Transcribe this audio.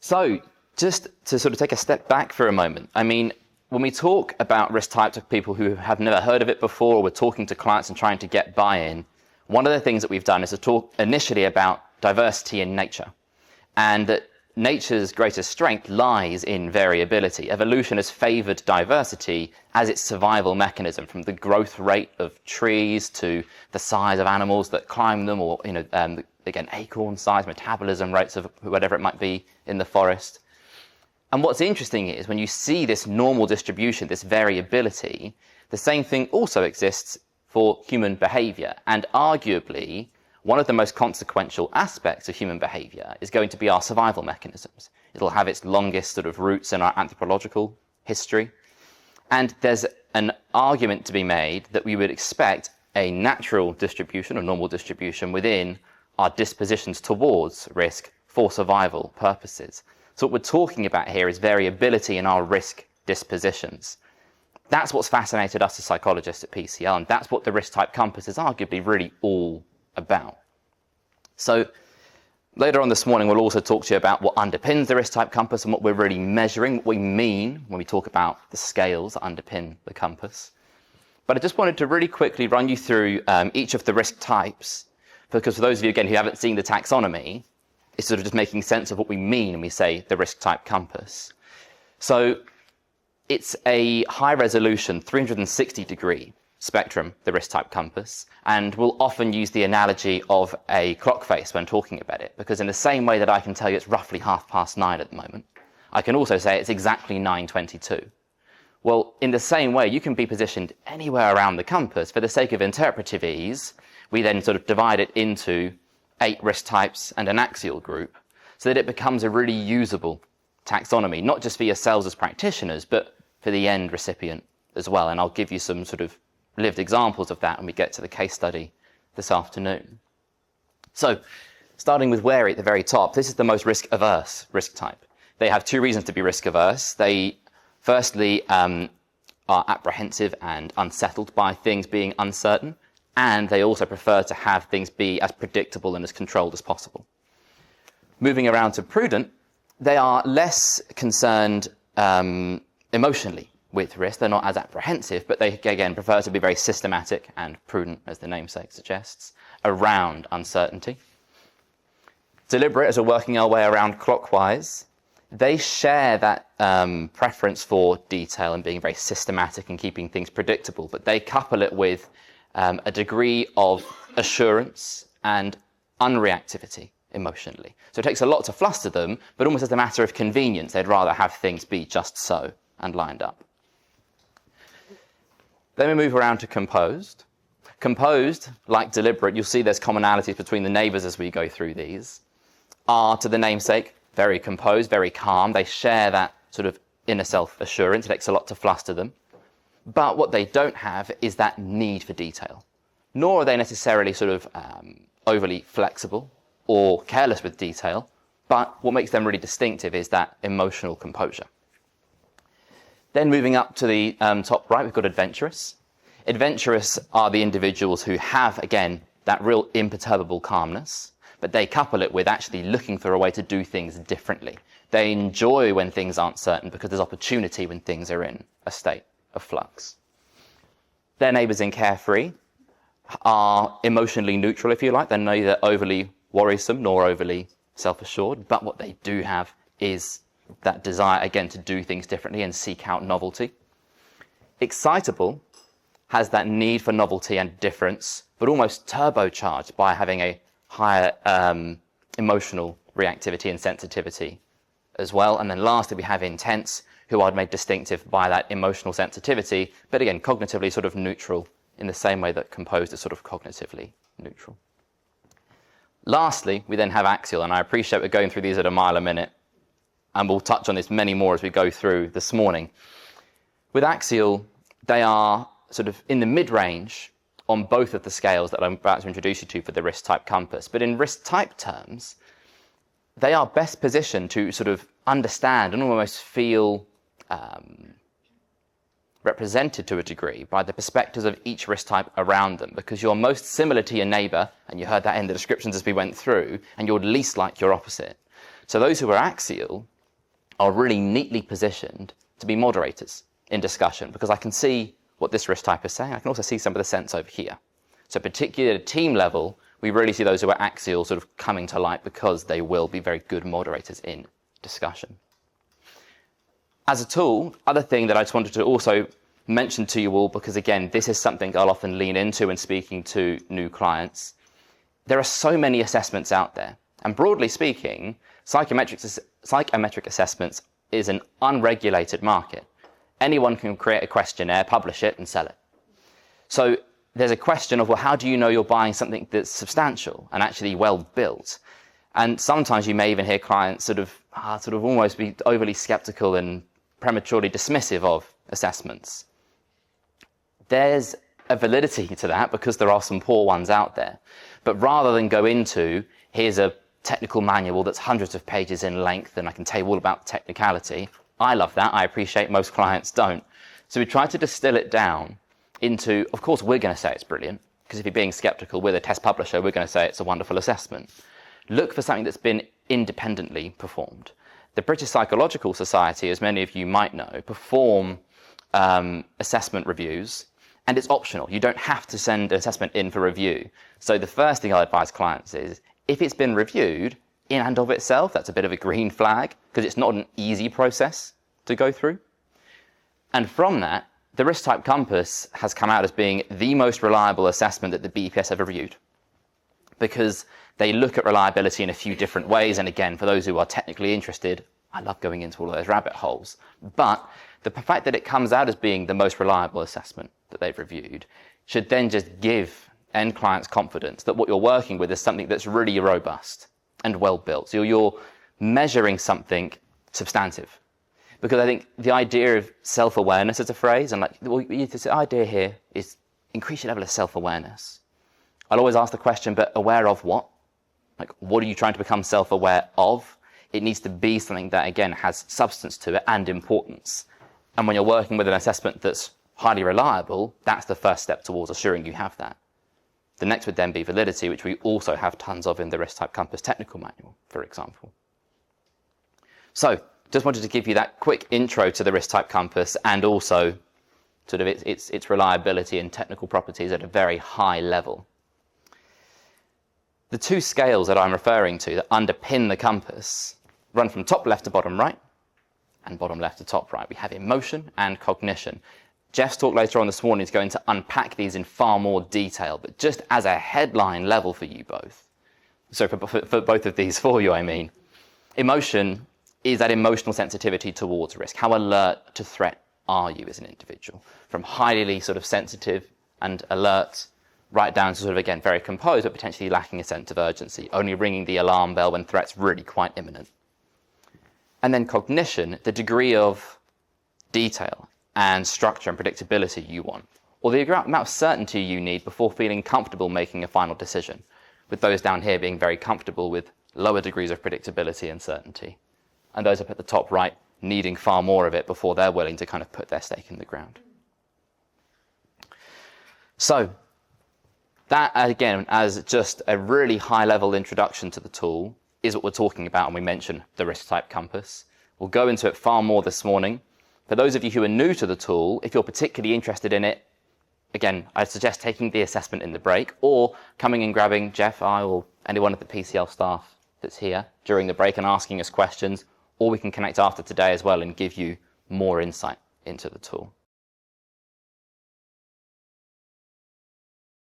So just to sort of take a step back for a moment, I mean, when we talk about risk types of people who have never heard of it before, or we're talking to clients and trying to get buy-in, one of the things that we've done is to talk initially about diversity in nature, and that nature's greatest strength lies in variability. Evolution has favored diversity as its survival mechanism, from the growth rate of trees to the size of animals that climb them, or again, acorn size, metabolism rates of whatever it might be in the forest. And what's interesting is when you see this normal distribution, this variability, the same thing also exists for human behavior. And arguably, one of the most consequential aspects of human behavior is going to be our survival mechanisms. It'll have its longest sort of roots in our anthropological history. And there's an argument to be made that we would expect a natural distribution or normal distribution within our dispositions towards risk for survival purposes. So what we're talking about here is variability in our risk dispositions. That's what's fascinated us as psychologists at PCL, and that's what the risk type compass is arguably really all about. So later on this morning, we'll also talk to you about what underpins the risk type compass and what we're really measuring, what we mean when we talk about the scales that underpin the compass. But I just wanted to really quickly run you through each of the risk types, because for those of you, again, who haven't seen the taxonomy, it's sort of just making sense of what we mean when we say the risk type compass. So it's a high resolution, 360-degree spectrum, the risk type compass, and we'll often use the analogy of a clock face when talking about it, because in the same way that I can tell you it's roughly 9:30 at the moment, I can also say it's exactly 9:22. Well, in the same way, you can be positioned anywhere around the compass. For the sake of interpretive ease, we then sort of divide it into 8 risk types and an axial group, so that it becomes a really usable taxonomy, not just for yourselves as practitioners, but for the end recipient as well. And I'll give you some sort of lived examples of that when we get to the case study this afternoon. So, starting with wary at the very top, this is the most risk-averse risk type. They have 2 reasons to be risk-averse. They, firstly, are apprehensive and unsettled by things being uncertain, and they also prefer to have things be as predictable and as controlled as possible. Moving around to prudent, they are less concerned emotionally with risk. They're not as apprehensive, but they, again, prefer to be very systematic and prudent, as the namesake suggests, around uncertainty. Deliberate, as we're working our way around clockwise, they share that preference for detail and being very systematic and keeping things predictable, but they couple it with a degree of assurance and unreactivity emotionally. So it takes a lot to fluster them, but almost as a matter of convenience, they'd rather have things be just so and lined up. Then we move around to composed. Composed, like deliberate, you'll see there's commonalities between the neighbours as we go through these, are, to the namesake, very composed, very calm. They share that sort of inner self-assurance. It takes a lot to fluster them. But what they don't have is that need for detail, nor are they necessarily sort of overly flexible or careless with detail, but what makes them really distinctive is that emotional composure. Then moving up to the top right, we've got adventurous. Adventurous are the individuals who have, again, that real imperturbable calmness, but they couple it with actually looking for a way to do things differently. They enjoy when things aren't certain because there's opportunity when things are in a state of flux. Their neighbours in carefree are emotionally neutral, if you like. They're neither overly worrisome nor overly self-assured, but what they do have is that desire, again, to do things differently and seek out novelty. Excitable has that need for novelty and difference, but almost turbocharged by having a higher emotional reactivity and sensitivity as well. And then lastly, we have intense, who I'd make distinctive by that emotional sensitivity, but again, cognitively sort of neutral in the same way that composed is sort of cognitively neutral. Lastly, we then have axial, and I appreciate we're going through these at a mile a minute, and we'll touch on this many more as we go through this morning. With axial, they are sort of in the mid-range on both of the scales that I'm about to introduce you to for the risk type compass. But in risk type terms, they are best positioned to sort of understand and almost feel represented to a degree by the perspectives of each risk type around them, because you're most similar to your neighbour, and you heard that in the descriptions as we went through, and you're least like your opposite. So those who are axial are really neatly positioned to be moderators in discussion, because I can see what this risk type is saying. I can also see some of the sense over here. So particularly at a team level, we really see those who are axial sort of coming to light because they will be very good moderators in discussion. As a tool, other thing that I just wanted to also mention to you all, because again, this is something I'll often lean into when speaking to new clients. There are so many assessments out there. And broadly speaking, psychometric assessments is an unregulated market. Anyone can create a questionnaire, publish it, and sell it. So there's a question of, well, how do you know you're buying something that's substantial and actually well built? And sometimes you may even hear clients sort of almost be overly skeptical and prematurely dismissive of assessments. There's a validity to that because there are some poor ones out there. But rather than go into, here's a technical manual that's hundreds of pages in length and I can tell you all about the technicality, I love that. I appreciate most clients don't. So we try to distill it down into, of course, we're going to say it's brilliant, because if you're being skeptical, we're the test publisher, we're going to say it's a wonderful assessment. Look for something that's been independently performed. The British Psychological Society, as many of you might know, perform assessment reviews, and it's optional. You don't have to send an assessment in for review. So the first thing I'll advise clients is, if it's been reviewed in and of itself, that's a bit of a green flag, because it's not an easy process to go through. And from that, the risk type compass has come out as being the most reliable assessment that the BPS ever reviewed, because they look at reliability in a few different ways. And again, for those who are technically interested, I love going into all of those rabbit holes. But the fact that it comes out as being the most reliable assessment that they've reviewed should then just give end clients confidence that what you're working with is something that's really robust and well built. So you're measuring something substantive. Because I think the idea of self-awareness as a phrase, and the idea here is increase your level of self-awareness. I'll always ask the question, but aware of what? Like, what are you trying to become self-aware of? It needs to be something that, again, has substance to it and importance. And when you're working with an assessment that's highly reliable, that's the first step towards assuring you have that. The next would then be validity, which we also have tons of in the Risk Type Compass technical manual, for example. So, just wanted to give you that quick intro to the Risk Type Compass and also sort of its reliability and technical properties at a very high level. The two scales that I'm referring to that underpin the compass run from top left to bottom right and bottom left to top right. We have emotion and cognition. Jeff's talk later on this morning is going to unpack these in far more detail, but just as a headline level for you both. So for both of these for you, I mean. Emotion is that emotional sensitivity towards risk. How alert to threat are you as an individual? From highly sort of sensitive and alert right down to sort of, again, very composed, but potentially lacking a sense of urgency, only ringing the alarm bell when threat's really quite imminent. And then cognition, the degree of detail and structure and predictability you want, or the amount of certainty you need before feeling comfortable making a final decision, with those down here being very comfortable with lower degrees of predictability and certainty, and those up at the top right needing far more of it before they're willing to kind of put their stake in the ground. So that, again, as just a really high-level introduction to the tool, is what we're talking about when we mention the Risk Type Compass. We'll go into it far more this morning. For those of you who are new to the tool, if you're particularly interested in it, again, I'd suggest taking the assessment in the break or coming and grabbing Jeff, I, or anyone at the PCL staff that's here during the break and asking us questions, or we can connect after today as well and give you more insight into the tool.